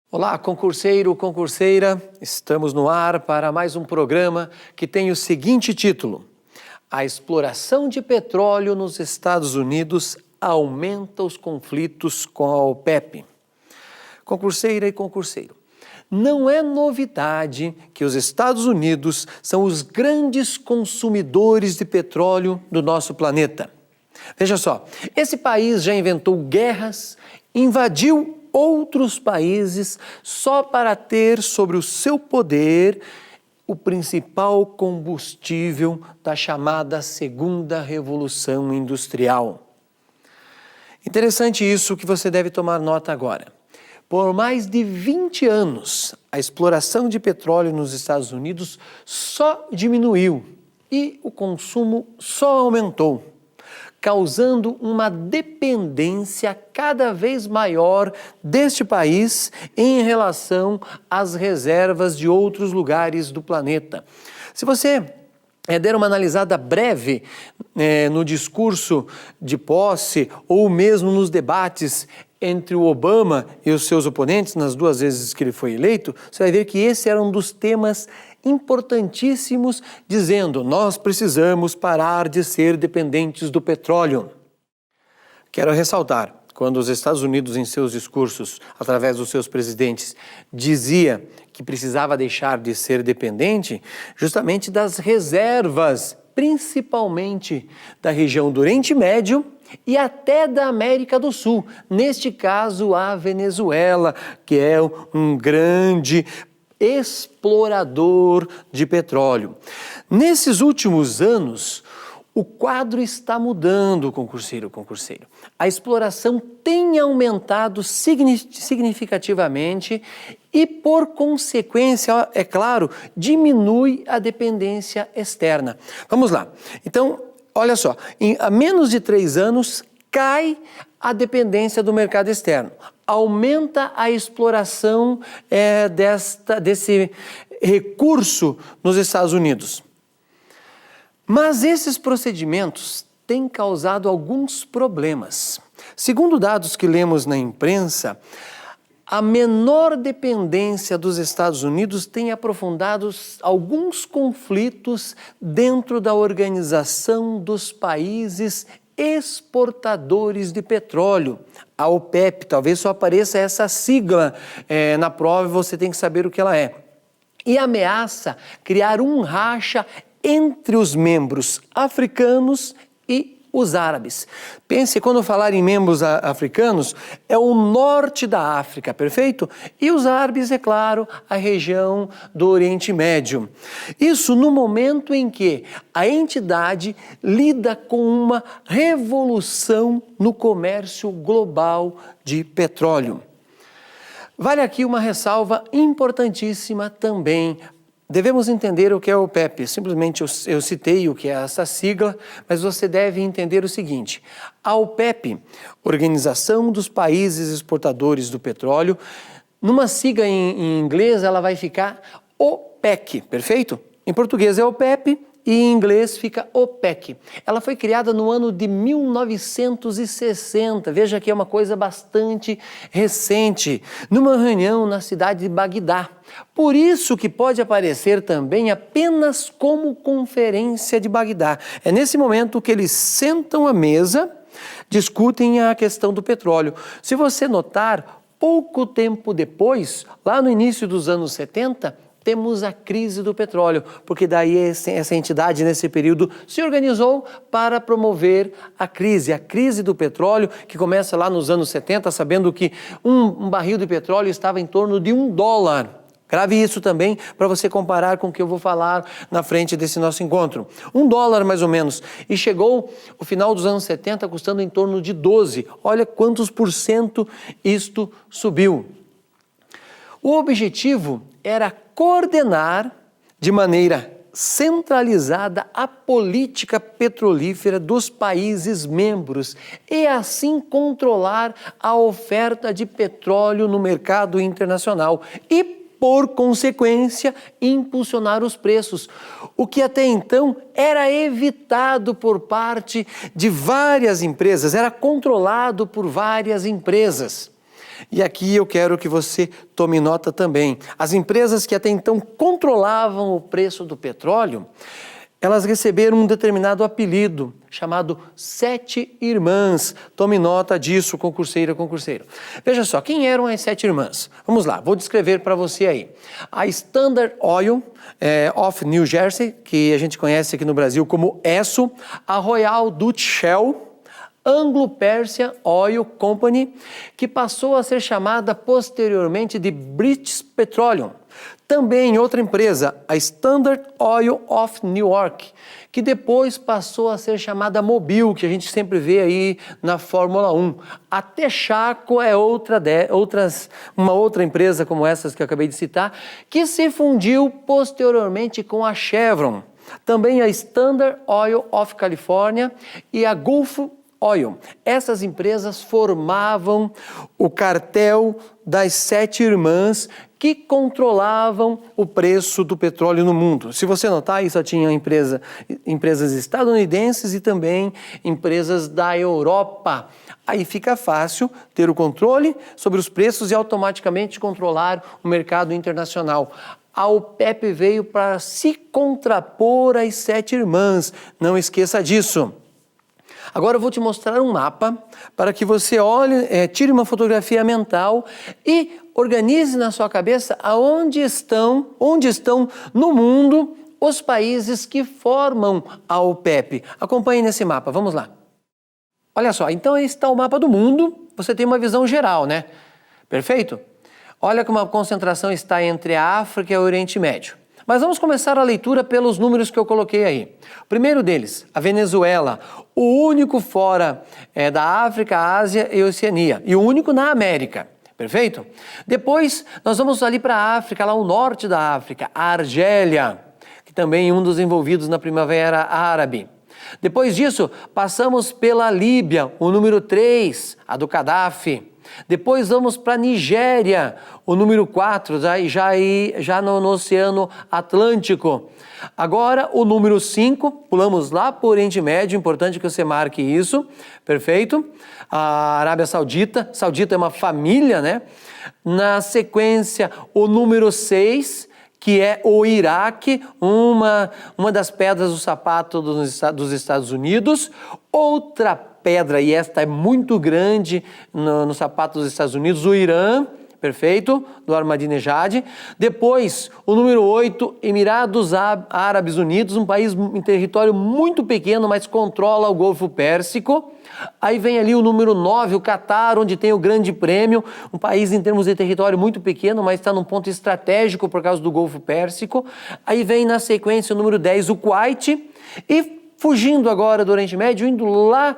Olá, concurseiro, concurseira, estamos no ar para mais um programa que tem o seguinte título: A exploração de petróleo nos Estados Unidos aumenta os conflitos com a OPEP. Concurseira e concurseiro, não é novidade que os Estados Unidos são os grandes consumidores de petróleo do nosso planeta. Veja só, esse país já inventou guerras, invadiu outros países só para ter sobre o seu poder o principal combustível da chamada Segunda Revolução Industrial. Interessante isso que você deve tomar nota agora. Por mais de 20 anos, a exploração de petróleo nos Estados Unidos só diminuiu e o consumo só aumentou, causando uma dependência cada vez maior deste país em relação às reservas de outros lugares do planeta. Se você der uma analisada breve no discurso de posse ou mesmo nos debates entre o Obama e os seus oponentes, nas duas vezes que ele foi eleito, você vai ver que esse era um dos temas importantíssimos, dizendo: nós precisamos parar de ser dependentes do petróleo. Quero ressaltar, quando os Estados Unidos, em seus discursos, através dos seus presidentes, dizia que precisava deixar de ser dependente, justamente das reservas, principalmente da região do Oriente Médio e até da América do Sul. Neste caso, a Venezuela, que é um grande explorador de petróleo. Nesses últimos anos, o quadro está mudando, concurseiro. A exploração tem aumentado significativamente e, por consequência, é claro, diminui a dependência externa. Vamos lá. Então, olha só, há menos de 3 anos cai a dependência do mercado externo. Aumenta a exploração desse recurso nos Estados Unidos. Mas esses procedimentos têm causado alguns problemas. Segundo dados que lemos na imprensa, a menor dependência dos Estados Unidos tem aprofundado alguns conflitos dentro da Organização dos Países Exportadores de Petróleo, a OPEP. Talvez só apareça essa sigla na prova e você tem que saber o que ela é. E ameaça criar um racha entre os membros africanos e os árabes. Pense, quando falar em membros africanos, é o norte da África, perfeito? E os árabes, é claro, a região do Oriente Médio. Isso no momento em que a entidade lida com uma revolução no comércio global de petróleo. Vale aqui uma ressalva importantíssima também. Devemos entender o que é a OPEP. Simplesmente eu citei o que é essa sigla, mas você deve entender o seguinte: a OPEP, Organização dos Países Exportadores do Petróleo, numa sigla em inglês ela vai ficar OPEC, perfeito? Em português é OPEP e em inglês fica OPEC. Ela foi criada no ano de 1960, veja que é uma coisa bastante recente, numa reunião na cidade de Bagdá. Por isso que pode aparecer também apenas como Conferência de Bagdá. É nesse momento que eles sentam à mesa, discutem a questão do petróleo. Se você notar, pouco tempo depois, lá no início dos anos 70, temos a crise do petróleo, porque daí essa entidade, nesse período, se organizou para promover a crise do petróleo, que começa lá nos anos 70, sabendo que um barril de petróleo estava em torno de $1. Grave isso também para você comparar com o que eu vou falar na frente desse nosso encontro. $1 mais ou menos. E chegou o final dos anos 70 custando em torno de 12. Olha quantos % isto subiu. O objetivo era coordenar de maneira centralizada a política petrolífera dos países membros e assim controlar a oferta de petróleo no mercado internacional e, por consequência, impulsionar os preços, o que até então era evitado por parte de várias empresas, era controlado por várias empresas. E aqui eu quero que você tome nota também. As empresas que até então controlavam o preço do petróleo, elas receberam um determinado apelido, chamado Sete Irmãs. Tome nota disso, concurseira, concurseiro. Veja só, quem eram as Sete Irmãs? Vamos lá, vou descrever para você aí. A Standard Oil of New Jersey, que a gente conhece aqui no Brasil como Esso, a Royal Dutch Shell, Anglo-Persian Oil Company, que passou a ser chamada posteriormente de British Petroleum. Também outra empresa, a Standard Oil of New York, que depois passou a ser chamada Mobil, que a gente sempre vê aí na Fórmula 1. A Texaco é uma outra empresa como essas que eu acabei de citar, que se fundiu posteriormente com a Chevron. Também a Standard Oil of California e a Gulf Oil. Essas empresas formavam o cartel das Sete Irmãs que controlavam o preço do petróleo no mundo. Se você notar, aí só tinha empresas estadunidenses e também empresas da Europa. Aí fica fácil ter o controle sobre os preços e automaticamente controlar o mercado internacional. A OPEP veio para se contrapor às Sete Irmãs, não esqueça disso. Agora eu vou te mostrar um mapa para que você olhe, tire uma fotografia mental e organize na sua cabeça onde estão no mundo os países que formam a OPEP. Acompanhe nesse mapa, vamos lá. Olha só, então aí está o mapa do mundo, você tem uma visão geral, né? Perfeito? Olha como a concentração está entre a África e o Oriente Médio. Mas vamos começar a leitura pelos números que eu coloquei aí. O primeiro deles, a Venezuela, o único fora da África, Ásia e Oceania, e o único na América. Perfeito? Depois, nós vamos ali para a África, lá o norte da África, a Argélia, que também é um dos envolvidos na Primavera Árabe. Depois disso, passamos pela Líbia, o número 3, a do Gaddafi. Depois vamos para a Nigéria, o número 4, já no Oceano Atlântico. Agora o número 5, pulamos lá para o Oriente Médio, importante que você marque isso, perfeito? A Arábia Saudita, Saudita é uma família, né? Na sequência, o número 6, que é o Iraque, uma das pedras do sapato dos Estados Unidos. Outra pedra, e esta é muito grande no sapato dos Estados Unidos, o Irã, perfeito, do Ahmadinejad. Depois, o número 8, Emirados Árabes Unidos, um país em território muito pequeno, mas controla o Golfo Pérsico. Aí vem ali o número 9, o Catar, onde tem o Grande Prêmio, um país em termos de território muito pequeno, mas está num ponto estratégico por causa do Golfo Pérsico. Aí vem na sequência o número 10, o Kuwait, e fugindo agora do Oriente Médio, indo lá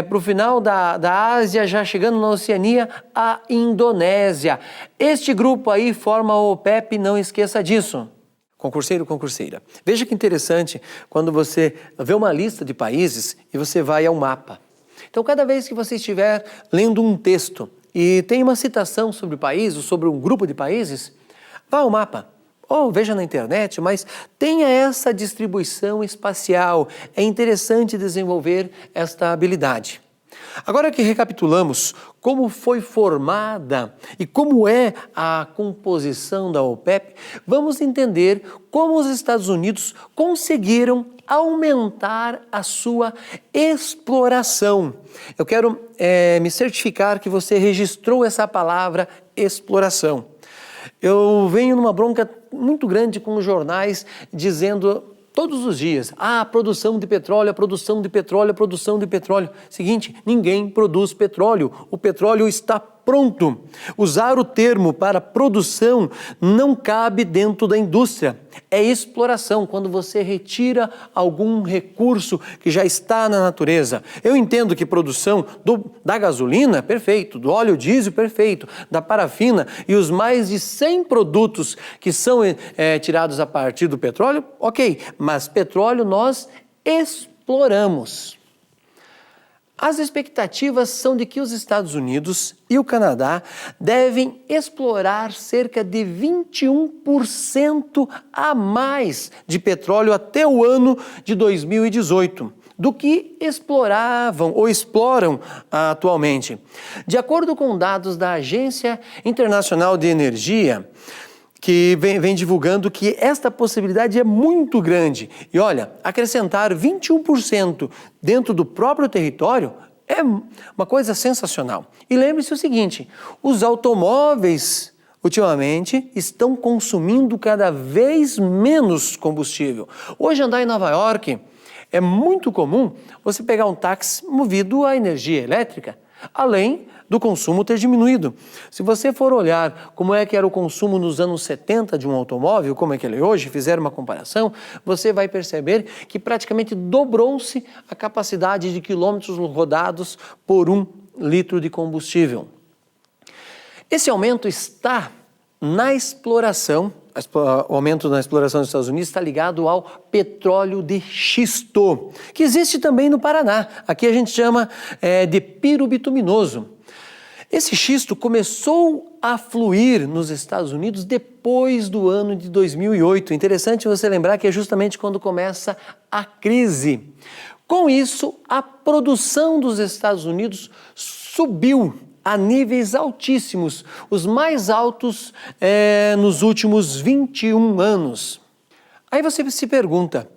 para o final da Ásia, já chegando na Oceania, a Indonésia. Este grupo aí forma a OPEP, não esqueça disso. Concurseiro, concurseira. Veja que interessante quando você vê uma lista de países e você vai ao mapa. Então, cada vez que você estiver lendo um texto e tem uma citação sobre o país ou sobre um grupo de países, vá ao mapa. Ou veja na internet, mas tenha essa distribuição espacial. É interessante desenvolver esta habilidade. Agora que recapitulamos como foi formada e como é a composição da OPEP, vamos entender como os Estados Unidos conseguiram aumentar a sua exploração. Eu quero me certificar que você registrou essa palavra exploração. Eu venho numa bronca muito grande com os jornais dizendo todos os dias, a produção de petróleo, a produção de petróleo, a produção de petróleo. Seguinte, ninguém produz petróleo, o petróleo está pronto. Usar o termo para produção não cabe dentro da indústria. É exploração, quando você retira algum recurso que já está na natureza. Eu entendo que produção da gasolina, perfeito, do óleo diesel, perfeito, da parafina e os mais de 100 produtos que são tirados a partir do petróleo, ok, mas petróleo nós exploramos. As expectativas são de que os Estados Unidos e o Canadá devem explorar cerca de 21% a mais de petróleo até o ano de 2018. Do que exploravam ou exploram atualmente. De acordo com dados da Agência Internacional de Energia, que vem divulgando que esta possibilidade é muito grande. E olha, acrescentar 21% dentro do próprio território é uma coisa sensacional. E lembre-se o seguinte, os automóveis ultimamente estão consumindo cada vez menos combustível. Hoje andar em Nova York é muito comum você pegar um táxi movido a energia elétrica, além do consumo ter diminuído. Se você for olhar como é que era o consumo nos anos 70 de um automóvel, como é que ele é hoje, fizer uma comparação, você vai perceber que praticamente dobrou-se a capacidade de quilômetros rodados por 1 litro de combustível. Esse aumento está na exploração. O aumento na exploração dos Estados Unidos está ligado ao petróleo de xisto, que existe também no Paraná. Aqui a gente chama de pirobitumoso. Esse xisto começou a fluir nos Estados Unidos depois do ano de 2008. Interessante você lembrar que é justamente quando começa a crise. Com isso, a produção dos Estados Unidos subiu a níveis altíssimos, os mais altos nos últimos 21 anos. Aí você se pergunta,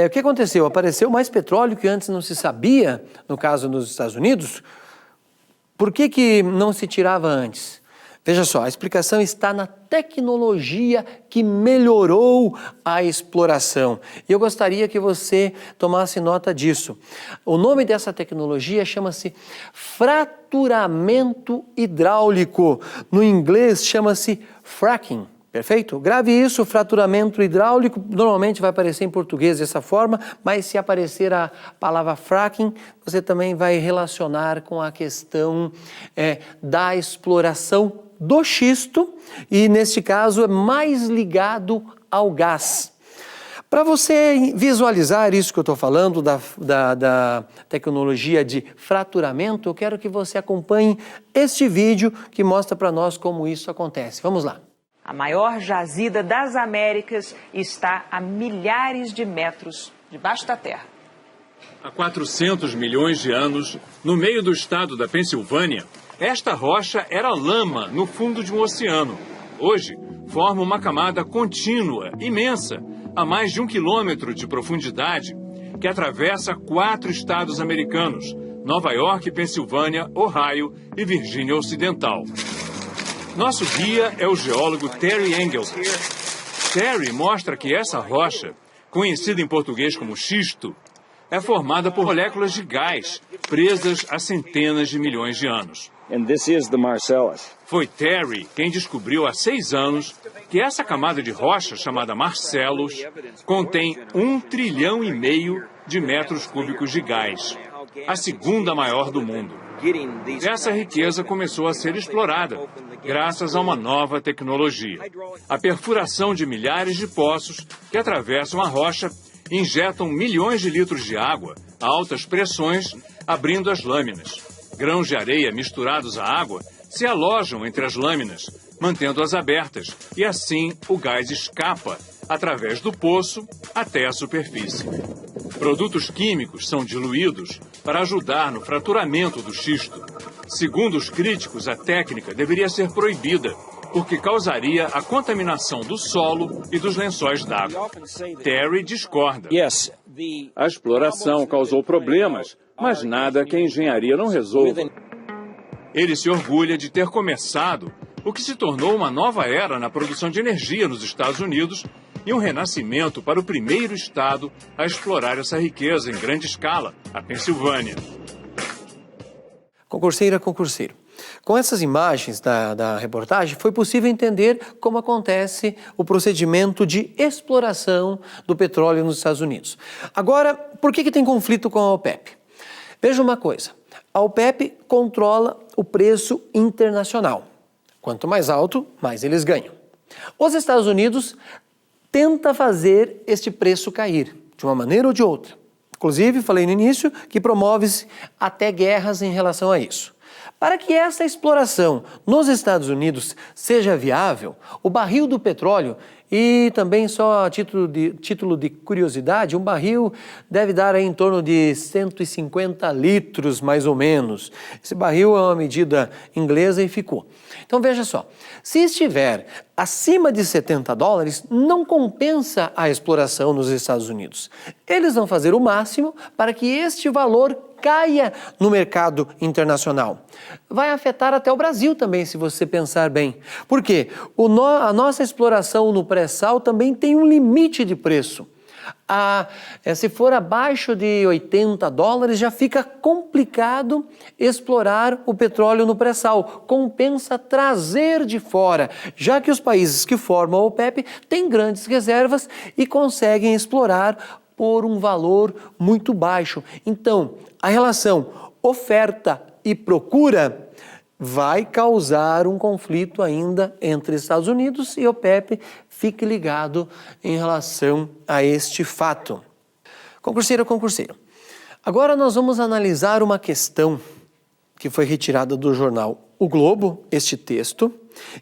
o que aconteceu? Apareceu mais petróleo que antes não se sabia, no caso dos Estados Unidos? Por que não se tirava antes? Veja só, a explicação está na tecnologia que melhorou a exploração. E eu gostaria que você tomasse nota disso. O nome dessa tecnologia chama-se fraturamento hidráulico. No inglês chama-se fracking. Perfeito? Grave isso, fraturamento hidráulico, normalmente vai aparecer em português dessa forma, mas se aparecer a palavra fracking, você também vai relacionar com a questão da exploração do xisto e, neste caso, é mais ligado ao gás. Para você visualizar isso que eu estou falando, da tecnologia de fraturamento, eu quero que você acompanhe este vídeo que mostra para nós como isso acontece. Vamos lá. A maior jazida das Américas está a milhares de metros debaixo da terra. Há 400 milhões de anos, no meio do estado da Pensilvânia, esta rocha era lama no fundo de um oceano. Hoje, forma uma camada contínua, imensa, a mais de 1 quilômetro de profundidade, que atravessa 4 estados americanos: Nova York, Pensilvânia, Ohio e Virgínia Ocidental. Nosso guia é o geólogo Terry Engelhardt. Terry mostra que essa rocha, conhecida em português como xisto, é formada por moléculas de gás presas há centenas de milhões de anos. Foi Terry quem descobriu há 6 anos que essa camada de rocha, chamada Marcellus, contém 1,5 trilhão de metros cúbicos de gás, a segunda maior do mundo. Essa riqueza começou a ser explorada graças a uma nova tecnologia: a perfuração de milhares de poços que atravessam a rocha e injetam milhões de litros de água a altas pressões, abrindo as lâminas. Grãos de areia misturados à água se alojam entre as lâminas, mantendo-as abertas, e assim o gás escapa através do poço até a superfície. Produtos químicos são diluídos para ajudar no fraturamento do xisto. Segundo os críticos, a técnica deveria ser proibida, porque causaria a contaminação do solo e dos lençóis d'água. Terry discorda. A exploração causou problemas, mas nada que a engenharia não resolva. Ele se orgulha de ter começado o que se tornou uma nova era na produção de energia nos Estados Unidos e um renascimento para o primeiro estado a explorar essa riqueza em grande escala, a Pensilvânia. Concurseira, concurseiro. Com essas imagens da reportagem, foi possível entender como acontece o procedimento de exploração do petróleo nos Estados Unidos. Agora, por que tem conflito com a OPEP? Veja uma coisa, a OPEP controla o preço internacional. Quanto mais alto, mais eles ganham. Os Estados Unidos tenta fazer este preço cair, de uma maneira ou de outra. Inclusive, falei no início que promove-se até guerras em relação a isso. Para que essa exploração nos Estados Unidos seja viável, o barril do petróleo, e também só a título de curiosidade, um barril deve dar aí em torno de 150 litros, mais ou menos. Esse barril é uma medida inglesa e ficou. Então veja só, se estiver acima de 70 dólares, não compensa a exploração nos Estados Unidos. Eles vão fazer o máximo para que este valor caia no mercado internacional. Vai afetar até o Brasil também, se você pensar bem. Por quê? A nossa exploração no pré-sal também tem um limite de preço. Se for abaixo de 80 dólares, já fica complicado explorar o petróleo no pré-sal. Compensa trazer de fora, já que os países que formam a OPEP têm grandes reservas e conseguem explorar por um valor muito baixo. Então, a relação oferta e procura vai causar um conflito ainda entre Estados Unidos e OPEP. Fique ligado em relação a este fato. Concurseiro, concurseiro. Agora nós vamos analisar uma questão que foi retirada do jornal O Globo, este texto,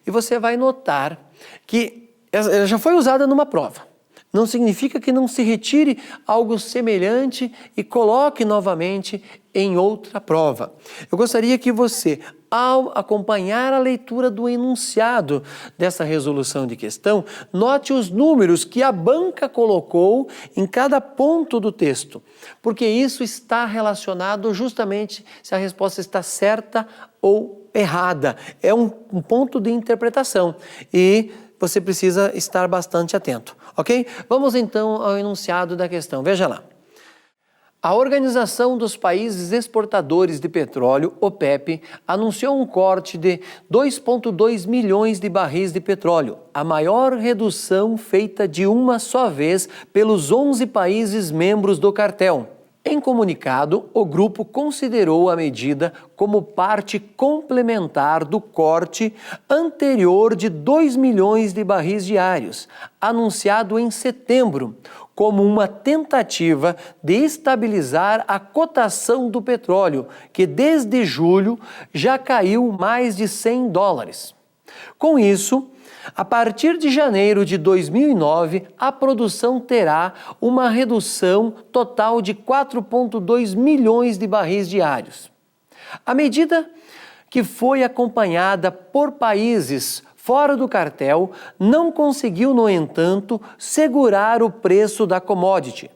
e você vai notar que ela já foi usada numa prova. Não significa que não se retire algo semelhante e coloque novamente em outra prova. Eu gostaria que você, ao acompanhar a leitura do enunciado dessa resolução de questão, note os números que a banca colocou em cada ponto do texto, porque isso está relacionado justamente se a resposta está certa ou errada. É um ponto de interpretação e você precisa estar bastante atento, ok? Vamos então ao enunciado da questão. Veja lá. A Organização dos Países Exportadores de Petróleo, OPEP, anunciou um corte de 2,2 milhões de barris de petróleo, a maior redução feita de uma só vez pelos 11 países membros do cartel. Em comunicado, o grupo considerou a medida como parte complementar do corte anterior de 2 milhões de barris diários, anunciado em setembro, como uma tentativa de estabilizar a cotação do petróleo, que desde julho já caiu mais de 100 dólares. Com isso, a partir de janeiro de 2009, a produção terá uma redução total de 4,2 milhões de barris diários. A medida, que foi acompanhada por países fora do cartel, não conseguiu, no entanto, segurar o preço da commodity,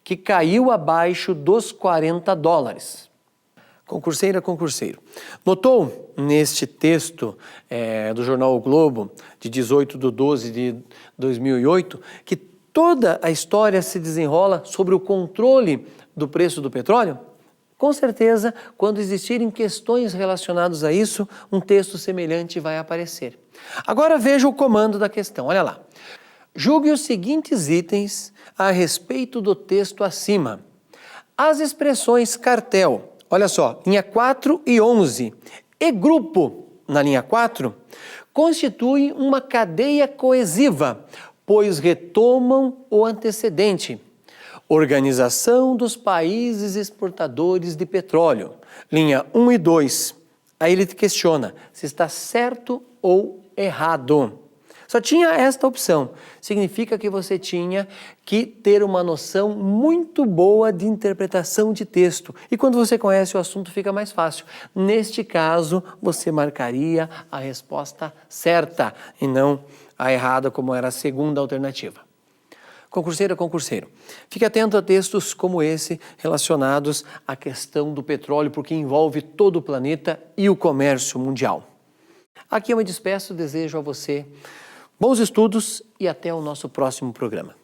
que caiu abaixo dos 40 dólares. Concurseira, concurseiro. Notou neste texto do jornal O Globo, de 18/12 de 2008, que toda a história se desenrola sobre o controle do preço do petróleo? Com certeza, quando existirem questões relacionadas a isso, um texto semelhante vai aparecer. Agora veja o comando da questão, olha lá. Julgue os seguintes itens a respeito do texto acima. As expressões cartel, olha só, linha 4 e 11, e grupo, na linha 4, constituem uma cadeia coesiva, pois retomam o antecedente. Organização dos Países Exportadores de Petróleo, linha 1 e 2. Aí ele te questiona se está certo ou errado. Só tinha esta opção. Significa que você tinha que ter uma noção muito boa de interpretação de texto. E quando você conhece o assunto, fica mais fácil. Neste caso, você marcaria a resposta certa e não a errada, como era a segunda alternativa. Concurseira, concurseiro, fique atento a textos como esse relacionados à questão do petróleo, porque envolve todo o planeta e o comércio mundial. Aqui eu me despeço, desejo a você bons estudos e até o nosso próximo programa.